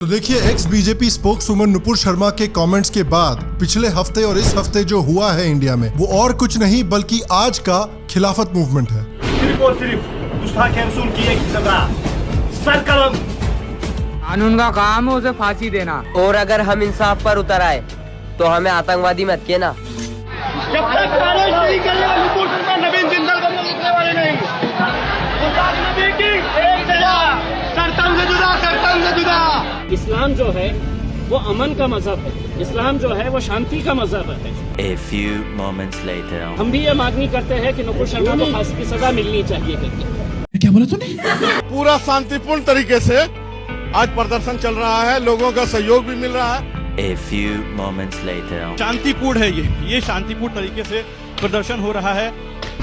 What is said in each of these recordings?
तो देखिए, x BJP स्पोक्सवुमन Nupur Sharma के कमेंट्स के बाद पिछले हफ्ते और इस हफ्ते जो हुआ है इंडिया में, वो और कुछ नहीं बल्कि आज का खिलाफत मूवमेंट है। सिर्फ और सिर्फ गुस्ताखे रसूल की एक सजा, सर कलम। कानून का काम है उसे फांसी देना, और अगर हम इंसाफ पर उतर आए तो हमें आतंकवादी मत कहना। जब तक कानून नहीं निकलने वाले नुपुर शर्मा नवीन जिंदल को निकलने वाले नहीं। गुस्ताख नबी की एक सजा, सरतम से जुदा, सरतम से जुदा। इस्लाम जो है वो अमन का मजहब है, इस्लाम जो है वो शांति का मजहब है। A few moments later. हम भी ये मांगनी करते हैं कि नुपुर शर्मा को फांसी की सजा मिलनी चाहिए करके। क्या बोला तूने? पूरा शांतिपूर्ण तरीके से आज प्रदर्शन चल रहा है, लोगों का सहयोग भी मिल रहा है। A few moments later. शांतिपूर्ण है ये शांतिपूर्ण तरीके से प्रदर्शन हो रहा है।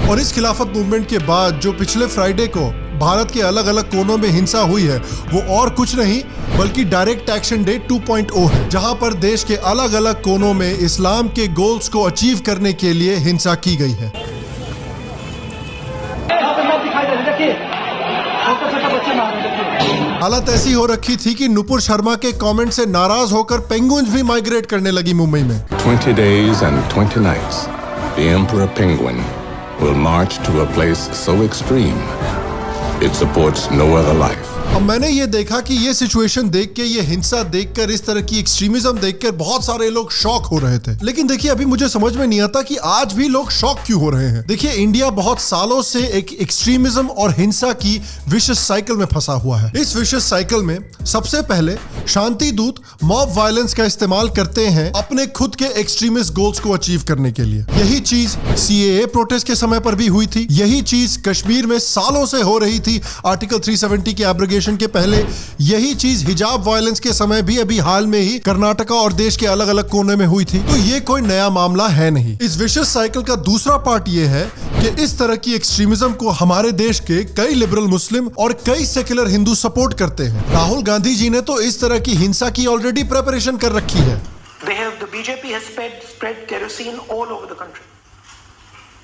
और इस खिलाफत मूवमेंट के बाद जो पिछले फ्राइडे को भारत के अलग अलग कोनों में हिंसा हुई है, वो और कुछ नहीं बल्कि डायरेक्ट एक्शन डे 2.0 है, जहां पर देश के अलग अलग कोनों में इस्लाम के गोल्स को अचीव करने के लिए हिंसा की गई है। हालत ऐसी हो रखी थी कि नुपुर शर्मा के कमेंट से नाराज होकर पेंगुइन्स भी माइग्रेट करने लगी मुंबई में। 20 days and 20 nights, the emperor penguin will march to a place so extreme it supports no other life. अब मैंने ये देखा कि ये सिचुएशन देख के, ये हिंसा देखकर, इस तरह की एक्सट्रीमिज्म देखकर बहुत सारे लोग शॉक हो रहे थे। लेकिन देखिए, अभी मुझे समझ में नहीं आता कि आज भी लोग शॉक क्यों हो रहे हैं। देखिए, इंडिया बहुत सालों से एक एक्सट्रीमिज्म और हिंसा की विशियस साइकिल में फंसा हुआ है। इस विशियस साइकिल में सबसे पहले शांति दूत मॉब वायलेंस का इस्तेमाल करते हैं अपने खुद के एक्सट्रीमिस्ट गोल्स को अचीव करने के लिए। यही चीज सीएए प्रोटेस्ट के समय पर भी हुई थी। यही चीज कश्मीर में सालों से हो रही थी आर्टिकल 370 के एब्रोगेशन के पहले। यही चीज हिजाब वायलेंस के समय भी अभी हाल में ही कर्नाटका और देश के अलग अलग कोने में हुई थी। तो ये कोई नया मामला है नहीं। इस विशियस साइकिल का दूसरा पार्ट ये है कि इस तरह की एक्सट्रीमिज्म को हमारे देश के कई लिबरल मुस्लिम और कई सेक्युलर हिंदू सपोर्ट करते हैं। राहुल गांधी जी ने तो इस तरह की हिंसा की ऑलरेडी प्रिपरेशन कर रखी है। The BJP has spread kerosene all over the country.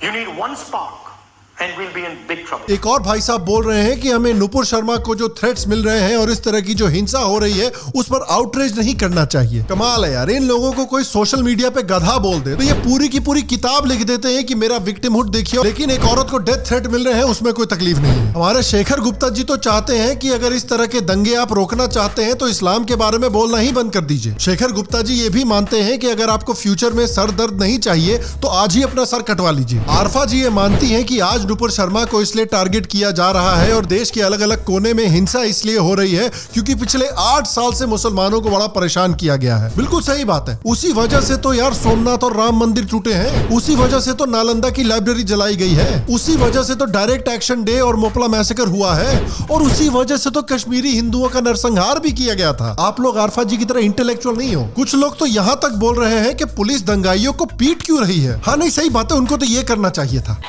You need one spark. And we'll be in big trouble. एक और भाई साहब बोल रहे हैं कि हमें नुपुर शर्मा को जो थ्रेट्स मिल रहे हैं और इस तरह की जो हिंसा हो रही है उस पर आउटरेज नहीं करना चाहिए। कमाल है यार, इन लोगों को कोई सोशल मीडिया पे गधा बोल दे तो ये पूरी की पूरी किताब लिख देते हैं कि मेरा विक्टिमहुड देखिए, लेकिन एक औरत को डेथ थ्रेट मिल रहे हैं उसमें कोई तकलीफ नहीं है। हमारे शेखर गुप्ता जी तो चाहते हैं कि अगर इस तरह के दंगे आप रोकना चाहते हैं तो इस्लाम के बारे में बोलना ही बंद कर दीजिए। शेखर गुप्ता जी ये भी मानते हैं कि अगर आपको फ्यूचर में सर दर्द नहीं चाहिए तो आज ही अपना सर कटवा लीजिए। आरफा जी ये मानती है कि आज नुपुर शर्मा को इसलिए टारगेट किया जा रहा है और देश के अलग अलग कोने में हिंसा इसलिए हो रही है क्योंकि पिछले 8 साल से मुसलमानों को बड़ा परेशान किया गया है। बिल्कुल सही बात है। उसी वजह से तो यार सोमनाथ और राम मंदिर टूटे हैं, उसी वजह से तो नालंदा की लाइब्रेरी जलाई गई है, उसी वजह से तो डायरेक्ट एक्शन डे और मोपला मैसेकर हुआ है, और उसी वजह से तो कश्मीरी हिंदुओं का नरसंहार भी किया गया था। आप लोग आरफा जी की तरह इंटेलेक्चुअल नहीं हो। कुछ लोग तो यहाँ तक बोल रहे हैं कि पुलिस दंगाइयों को पीट क्यों रही है। हाँ नहीं, सही बात है, उनको तो ये करना चाहिए था।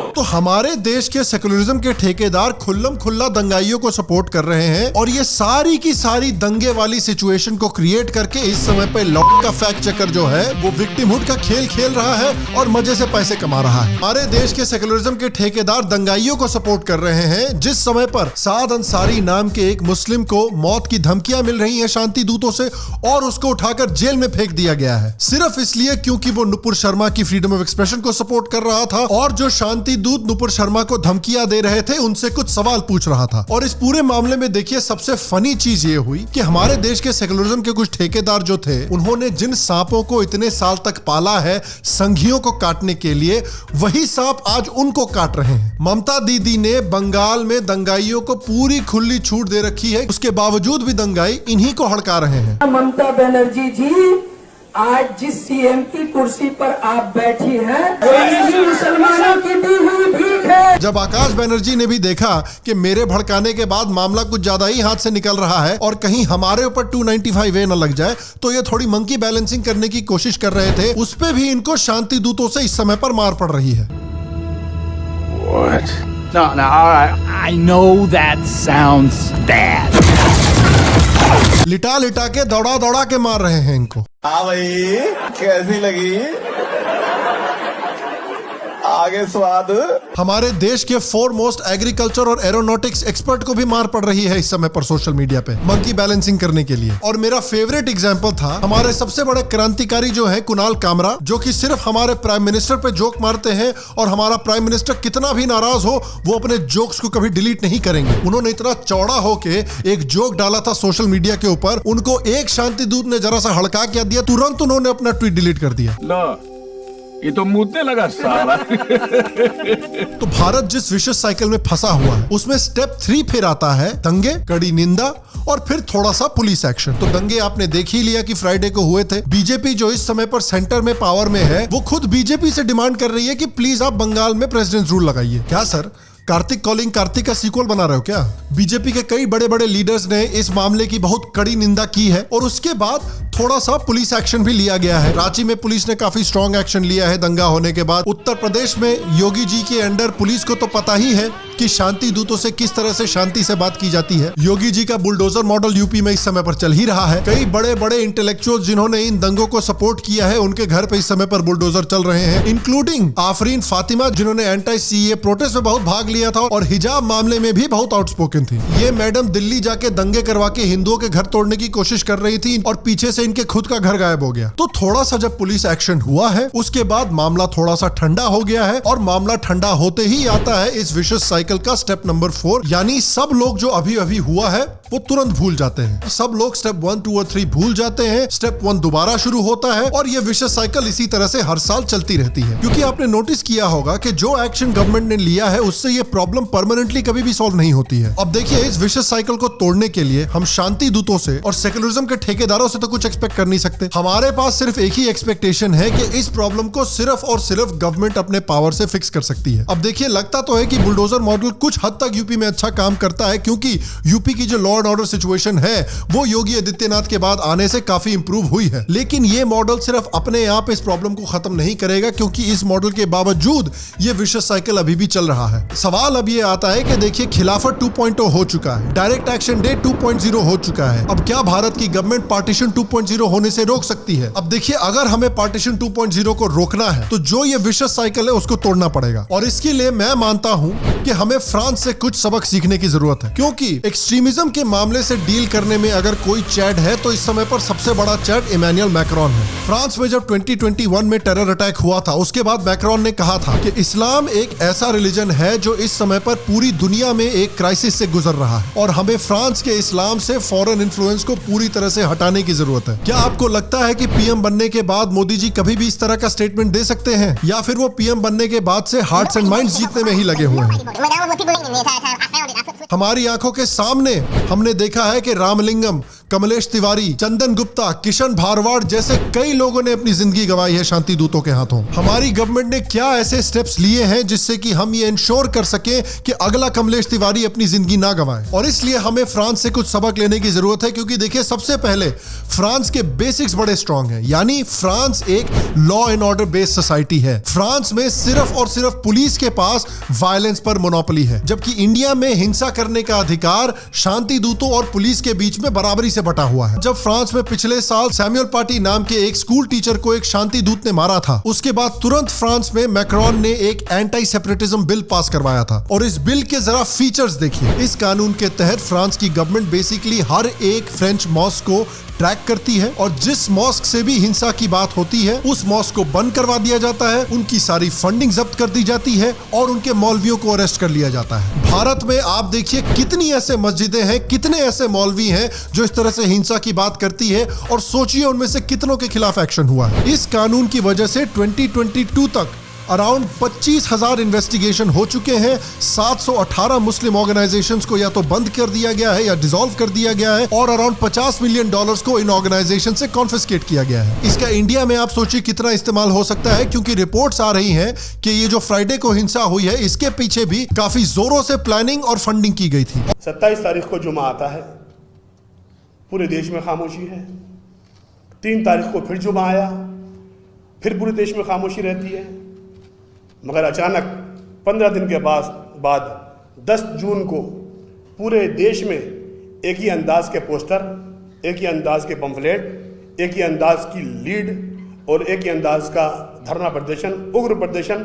तो हमारे देश के सेकुलरिज्म के ठेकेदार खुल्लम खुल्ला दंगाइयों को सपोर्ट कर रहे हैं और ये सारी की सारी दंगे वाली सिचुएशन को क्रिएट करके इस समय पे लॉर्ड का फैक्ट चेकर जो है वो विक्टिमहुड का खेल खेल रहा है और मजे से पैसे कमा रहा है। हमारे देश के सेकुलरिज्म के ठेकेदार दंगाइयों को सपोर्ट कर रहे हैं जिस समय पर साद अंसारी नाम के एक मुस्लिम को मौत की धमकियां मिल रही है शांति दूतों से और उसको उठाकर जेल में फेंक दिया गया है सिर्फ इसलिए क्योंकि वो नुपुर शर्मा की फ्रीडम ऑफ एक्सप्रेशन को सपोर्ट कर रहा था और जो शांति दूत नुपुर शर्मा को धमकियां दे रहे थे उनसे कुछ सवाल पूछ रहा था। और इस पूरे मामले में देखिए, सबसे फनी चीज ये हुई कि हमारे देश के सेकुलरिज्म के कुछ ठेकेदार जो थे उन्होंने जिन सांपों को इतने साल तक पाला है संघियों को काटने के लिए, वही सांप आज उनको काट रहे हैं। ममता दीदी ने बंगाल में दंगाइयों को पूरी खुली छूट दे रखी है, उसके बावजूद भी दंगाई इन्हीं को हड़का रहे हैं। ममता बनर्जी जी, आज जिस सीएम की कुर्सी पर आप बैठी हैं वो मुसलमानों की दी हुई भीख है। जब आकाश बनर्जी ने भी देखा कि मेरे भड़काने के बाद मामला कुछ ज्यादा ही हाथ से निकल रहा है और कहीं हमारे ऊपर 295A न लग जाए, तो ये थोड़ी मंकी बैलेंसिंग करने की कोशिश कर रहे थे। उस पे भी इनको शांति दूतों से इस समय पर मार पड़ रही है। What? No, all right. I know that sounds bad. लिटा लिटा के दौड़ा दौड़ा के मार रहे हैं इनको। हाँ भाई, कैसी लगी? आगे स्वाद। हमारे देश के फोरमोस्ट एग्रीकल्चर और एरोनॉटिक्स एक्सपर्ट को भी मार पड़ रही है इस समय पर सोशल मीडिया पे मंकी बैलेंसिंग करने के लिए। और मेरा फेवरेट एग्जांपल था हमारे सबसे बड़े क्रांतिकारी जो है कुणाल कामरा, जो कि सिर्फ हमारे प्राइम मिनिस्टर पे जोक मारते हैं और हमारा प्राइम मिनिस्टर कितना भी नाराज हो वो अपने जोक्स को कभी डिलीट नहीं करेंगे। उन्होंने इतना चौड़ा होके एक जोक डाला था सोशल मीडिया के ऊपर, उनको एक शांति दूत ने जरा सा हड़का क्या दिया, तुरंत उन्होंने अपना ट्वीट डिलीट कर दिया। ये तो मुद्दे लगा साला। तो भारत जिस विशेष साइकिल में फंसा हुआ है उसमें स्टेप 3 फिर आता है दंगे, कड़ी निंदा और फिर थोड़ा सा पुलिस एक्शन। तो दंगे आपने देख ही लिया कि फ्राइडे को हुए थे। बीजेपी जो इस समय पर सेंटर में पावर में है वो खुद बीजेपी से डिमांड कर रही है कि प्लीज आप बंगाल में प्रेसिडेंट रूल लगाइए। क्या सर, कार्तिक कॉलिंग कार्तिक का सीक्वल बना रहे हो क्या? बीजेपी के कई बड़े बड़े लीडर्स ने इस मामले की बहुत कड़ी निंदा की है और उसके बाद थोड़ा सा पुलिस एक्शन भी लिया गया है। रांची में पुलिस ने काफी स्ट्रॉन्ग एक्शन लिया है दंगा होने के बाद। उत्तर प्रदेश में योगी जी के अंडर पुलिस को तो पता ही है कि शांति दूतों से किस तरह से शांति से बात की जाती है। योगी जी का बुलडोजर मॉडल यूपी में इस समय पर चल ही रहा है। कई बड़े बड़े इंटेलेक्चुअल्स जिन्होंने इन दंगों को सपोर्ट किया है उनके घर पे इस समय पर बुलडोजर चल रहे हैं, इंक्लूडिंग आफरीन फातिमा जिन्होंने एंटी-सीए प्रोटेस्ट में बहुत भाग लिया था और हिजाब मामले में भी बहुत आउटस्पोकन थी। ये मैडम दिल्ली जाके दंगे करवा के हिंदुओं के घर तोड़ने की कोशिश कर रही थी और पीछे से इनके खुद का घर गायब हो गया। तो थोड़ा सा जब पुलिस एक्शन हुआ है उसके बाद मामला थोड़ा सा ठंडा हो गया है और मामला ठंडा होते ही आता है इस विशेष साइकिल का स्टेप नंबर 4, यानी सब लोग जो अभी अभी हुआ है वो तुरंत भूल जाते हैं। सब लोग स्टेप 1, 2 और 3 भूल जाते हैं। स्टेप 1 दोबारा शुरू होता है और ये विशेष साइकिल इसी तरह से हर साल चलती रहती है। क्योंकि आपने नोटिस किया होगा कि जो एक्शन गवर्नमेंट ने लिया है उससे ये प्रॉब्लम परमानेंटली कभी भी सॉल्व नहीं होती है। अब देखिए इस विशेष साइकिल को तोड़ने के लिए हम शांति दूतों से और सेकुलरिज्म के ठेकेदारों से तो कुछ एक्सपेक्ट कर नहीं सकते। हमारे पास सिर्फ एक ही एक्सपेक्टेशन है कि इस प्रॉब्लम को सिर्फ और सिर्फ गवर्नमेंट अपने पावर से फिक्स कर सकती है। अब देखिए लगता तो है कि बुलडोजर मॉडल कुछ हद तक यूपी में अच्छा काम करता है क्योंकि यूपी की जो लॉ एंड ऑर्डर सिचुएशन है वो योगी आदित्यनाथ के बाद आने से काफी इंप्रूव हुई है। लेकिन ये मॉडल सिर्फ अपने आप इस प्रॉब्लम को खत्म नहीं करेगा क्योंकि इस मॉडल के बावजूद ये विशेष साइकिल अभी भी चल रहा है। सवाल अब ये आता है कि देखिए खिलाफत 2.0 हो चुका है, डायरेक्ट एक्शन डे 2.0 हो चुका है। अब क्या भारत की गवर्नमेंट पार्टीशन 2.0 होने से रोक सकती है? अब देखिए अगर हमें पार्टीशन 2.0 को रोकना है तो जो ये विशेष साइकिल है उसको तोड़ना पड़ेगा और इसके लिए मैं मानता हूं कि हमें फ्रांस से कुछ सबक सीखने की जरूरत है। क्योंकि एक्सट्रीमिज्म के मामले से डील करने में अगर कोई चैट है तो इस समय पर सबसे बड़ा चैट इमैनुअल मैक्रोन है। फ्रांस में जब 2021 में टेरर अटैक हुआ था उसके बाद मैक्रोन ने कहा था कि इस्लाम एक ऐसा रिलीजन है जो इस समय पर पूरी दुनिया में एक क्राइसिस से गुजर रहा है और हमें फ्रांस के इस्लाम से फॉरेन इन्फ्लुएंस को पूरी तरह से हटाने की जरूरत है। क्या आपको लगता है कि पीएम बनने के बाद मोदी जी कभी भी इस तरह का स्टेटमेंट दे सकते हैं या फिर वो पीएम बनने के बाद से हार्ट्स एंड माइंड्स जीतने में ही लगे हुए हैं? हमारी आंखों के सामने हमने देखा है कि रामलिंगम, कमलेश तिवारी, चंदन गुप्ता, किशन भारवाड़ जैसे कई लोगों ने अपनी जिंदगी गंवाई है शांति दूतों के हाथों। हमारी गवर्नमेंट ने क्या ऐसे स्टेप्स लिए हैं जिससे कि हम ये इंश्योर कर सके कि अगला कमलेश तिवारी अपनी जिंदगी ना गंवाए? और इसलिए हमें फ्रांस से कुछ सबक लेने की जरूरत है क्योंकि देखिए सबसे पहले फ्रांस के बेसिक्स बड़े स्ट्रांग हैं, यानी फ्रांस एक law and order based society है। फ्रांस में सिर्फ और सिर्फ पुलिस के पास वायलेंस पर मोनोपोली है, जबकि इंडिया में हिंसा करने का अधिकार शांति दूतों और पुलिस के बीच में बराबरी से बटा हुआ है। जब फ्रांस में पिछले साल सैमुअल पार्टी नाम के एक स्कूल टीचर को एक शांति दूत ने मारा था, उसके बाद तुरंत फ्रांस में मैक्रोन ने एक एंटी-सेपरेटिज्म बिल पास करवाया था। और इस बिल के जरा फीचर्स देखिए। इस कानून के तहत फ्रांस की गवर्नमेंट बेसिकली हर एक फ्रेंच मॉस्क को ट्रैक करती है और जिस मॉस्क से भी हिंसा की बात होती है उस मॉस्क को बंद करवा दिया जाता है, उनकी सारी फंडिंग जब्त कर दी जाती है और उनके मौलवियों को अरेस्ट कर लिया जाता है। भारत में आप देखिए कितनी ऐसे मस्जिदें हैं, कितने ऐसे मौलवी हैं जो इस तरह से हिंसा की बात करती है और सोचिए उनमें से कितनों के खिलाफ एक्शन हुआ है। इस कानून की वजह से 2022 तक अराउंड 25,000 इन्वेस्टिगेशन हो चुके हैं। 718 मुस्लिम ऑर्गेनाइजेशंस को या तो बंद कर दिया गया है या डिसॉल्व कर दिया गया है और अराउंड $50 मिलियन को इन ऑर्गेनाइजेशन से कॉन्फिस्केट किया गया है। इसका इंडिया में आप सोचिए कितना इस्तेमाल हो सकता है, क्योंकि रिपोर्ट्स आ रही हैं कि ये जो फ्राइडे को हिंसा हुई है इसके पीछे भी काफी जोरों से प्लानिंग और फंडिंग की गई थी। 27 तारीख को जुमा आता है, पूरे देश में खामोशी है। 3 तारीख को फिर जुमा आया, फिर पूरे देश में खामोशी रहती है। मगर अचानक 15 दिन के बाद 10 जून को पूरे देश में एक ही अंदाज के पोस्टर, एक ही अंदाज के पंफलेट, एक ही अंदाज की लीड और एक ही अंदाज का धरना प्रदर्शन, उग्र प्रदर्शन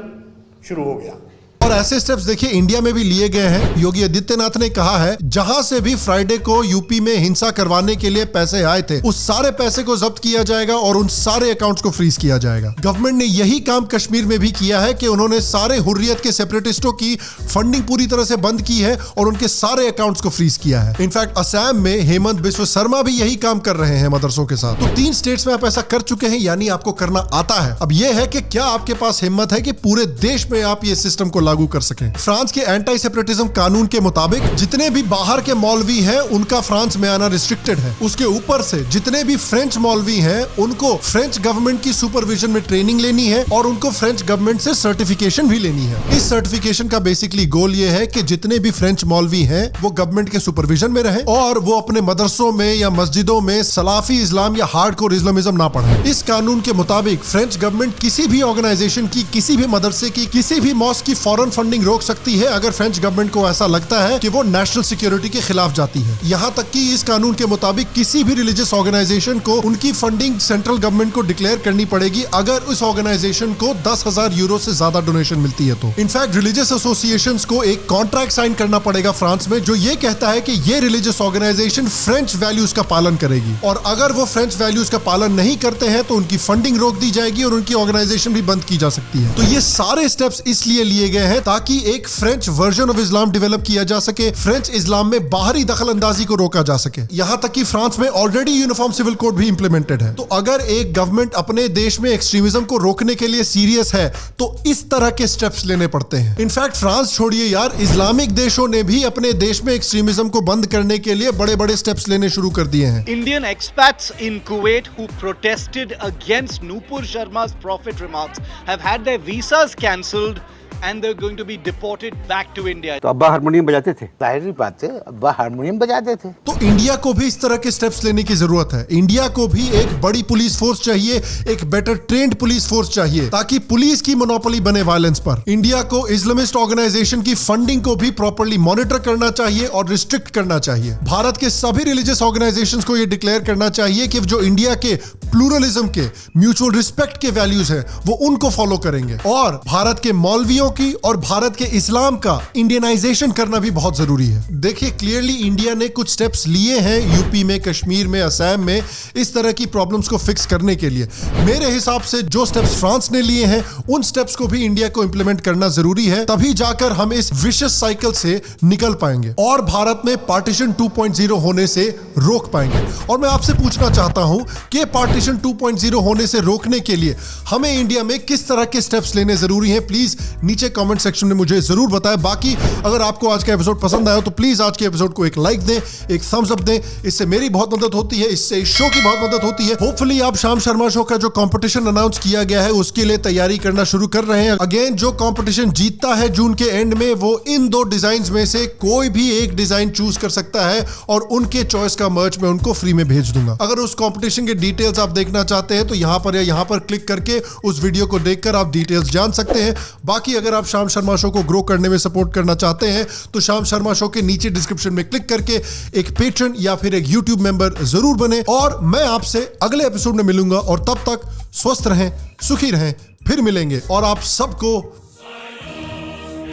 शुरू हो गया। और ऐसे स्टेप्स देखिए इंडिया में भी लिए गए हैं। योगी आदित्यनाथ ने कहा है जहां से भी फ्राइडे को यूपी में हिंसा करवाने के लिए पैसे आए थे उस सारे पैसे को जब्त किया जाएगा और उन सारे अकाउंट्स को फ्रीज किया जाएगा। गवर्नमेंट ने यही काम कश्मीर में भी किया है कि उन्होंने सारे हुर्रियत के सेपरेटिस्टों की फंडिंग पूरी तरह से बंद की है और उनके सारे अकाउंट्स को फ्रीज किया है। इनफैक्ट असम में हेमंत बिस्व शर्मा भी यही काम कर रहे हैं मदरसों के साथ। तो 3 स्टेट्स में आप ऐसा कर चुके हैं, यानी आपको करना आता है। अब यह है कि क्या आपके पास हिम्मत है कि पूरे देश में आप ये सिस्टम को लागू कर सकें। फ्रांस के एंटी सेपरेटिज्म कानून के मुताबिक जितने भी बाहर के मौलवी हैं उनका फ्रांस में आना रिस्ट्रिक्टेड है। उसके ऊपर से जितने भी फ्रेंच मौलवी हैं उनको फ्रेंच गवर्नमेंट की सुपरविजन में ट्रेनिंग लेनी है और उनको फ्रेंच गवर्नमेंट से सर्टिफिकेशन भी लेनी है। इस सर्टिफिकेशन का बेसिकली गोल ये है कि जितने भी फ्रेंच मौलवी हैं वो गवर्नमेंट के सुपरविजन में रहे और वो अपने मदरसों में या मस्जिदों में सलाफी इस्लाम या हार्डकोर इस्लामिज्म ना पढ़े। इस कानून के मुताबिक फ्रेंच गवर्नमेंट किसी भी ऑर्गेनाइजेशन की, किसी भी मदरसे की, किसी भी मॉस्क की फॉरेन फंडिंग रोक सकती है अगर फ्रेंच गवर्नमेंट को ऐसा लगता है कि वो नेशनल सिक्योरिटी के खिलाफ जाती है। यहां तक कि इस कानून के मुताबिक किसी भी रिलीजियस ऑर्गेनाइजेशन को उनकी फंडिंग सेंट्रल गवर्नमेंट को डिक्लेयर करनी पड़ेगी अगर उस ऑर्गेनाइजेशन को 10,000 यूरो से ज्यादा डोनेशन मिलती है तो। इनफैक्ट रिलीजियस एसोसिएशंस को एक कॉन्ट्रैक्ट साइन करना पड़ेगा फ्रांस में जो ये कहता है कि ये रिलीजियस ऑर्गेनाइजेशन फ्रेंच वैल्यूज का पालन करेगी और अगर वो फ्रेंच वैल्यूज का पालन नहीं करते हैं तो उनकी फंडिंग रोक दी जाएगी और उनकी ऑर्गेनाइजेशन भी बंद की जा सकती है। तो ये सारे स्टेप्स इसलिए लिए गए हैं ताकि एक French version of Islam develop किया जा सके, फ्रेंच इस्लाम में बाहरी दखल अंदाजी को रोका जा सके। यहां तक कि फ्रांस में ऑलरेडी यूनिफॉर्म सिविल कोड भी इंप्लीमेंटेड है। तो अगर एक गवर्नमेंट अपने देश में एक्सट्रीमिज्म को रोकने के लिए सीरियस है तो इस तरह के स्टेप्स लेने पड़ते हैं। इनफैक्ट फ्रांस छोड़िए यार, इस्लामिक देशों ने भी अपने देश में एक्सट्रीमिज्म को बंद करने के लिए बड़े बड़े स्टेप्स लेने शुरू कर दिए हैं। Indian expats in Kuwait who protested against Nupur Sharma's prophet remarks have had their visas cancelled and they're going to be deported back to India. तो अब्बा हारमोनियम बजाते थे, जाहिर बात है अब्बा हारमोनियम बजाते थे। तो इंडिया को भी इस तरह के स्टेप्स लेने की जरूरत है। इंडिया को भी एक बड़ी पुलिस फोर्स चाहिए, एक बेटर ट्रेन्ड पुलिस फोर्स चाहिए ताकि पुलिस की मोनोपोली बने वायलेंस पर। इंडिया को इस्लामिस्ट ऑर्गेनाइजेशन की फंडिंग को भी प्रॉपर्ली मॉनिटर करना चाहिए और रिस्ट्रिक्ट करना चाहिए। भारत के सभी रिलीजियस ऑर्गेनाइजेशंस को यह डिक्लेयर करना चाहिए कि जो इंडिया के प्लूरलिज्म के, म्यूचुअल रिस्पेक्ट के वैल्यूज हैं वो उनको फॉलो करेंगे और भारत के मौलवियों की और भारत के इस्लाम का इंडियनाइजेशन करना भी बहुत जरूरी है। देखिए क्लियरली इंडिया ने कुछ स्टेप्स लिए हैं यूपी में, कश्मीर में, असम में इस तरह की प्रॉब्लम्स को फिक्स करने के लिए। मेरे हिसाब से जो स्टेप्स फ्रांस ने लिए हैं उन स्टेप्स को भी इंडिया को इंप्लीमेंट करना जरूरी है, तभी जाकर हम इस विशियस साइकिल से निकल पाएंगे और भारत में पार्टीशन 2.0 होने से रोक पाएंगे। और मैं आपसे पूछना चाहता हूं कि पार्टीशन 2.0 होने से रोकने के लिए हमें इंडिया में किस तरह के स्टेप्स लेने जरूरी हैं, प्लीज नीचे कमेंट सेक्शन में मुझे जरूर बताएं। बाकी अगर आपको आज का एपिसोड पसंद आया तो प्लीज आज के एपिसोड को एक लाइक दें, एक थम्स अप दें, इससे मेरी बहुत मदद होती है, इससे इस शो की बहुत मदद होती है। होपफुली आप शाम शर्मा शो का जो कंपटीशन अनाउंस किया गया है उसके लिए तैयारी करना शुरू कर रहे हैं। अगेन जो कंपटीशन जीतता है जून के एंड में वो इन 2 डिजाइन में से कोई भी एक डिजाइन चूज कर सकता है और उनके चॉइस का मर्च मैं उनको फ्री में भेज दूंगा। अगर उस कंपटीशन के डिटेल्स आप देखना चाहते हैं तो यहां पर या यहां पर क्लिक करके उस वीडियो को देखकर आप डिटेल्स जान सकते हैं। बाकी अगर आप शाम शर्मा शो को ग्रो करने में सपोर्ट करना चाहते हैं तो शाम शर्मा शो के नीचे डिस्क्रिप्शन में क्लिक करके एक पेट्रन या फिर एक यूट्यूब मेंबर जरूर बने। और मैं आपसे अगले एपिसोड में मिलूंगा और तब तक स्वस्थ रहें, सुखी रहें, फिर मिलेंगे और आप सबको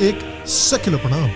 एक सेक्युलर प्रणाम।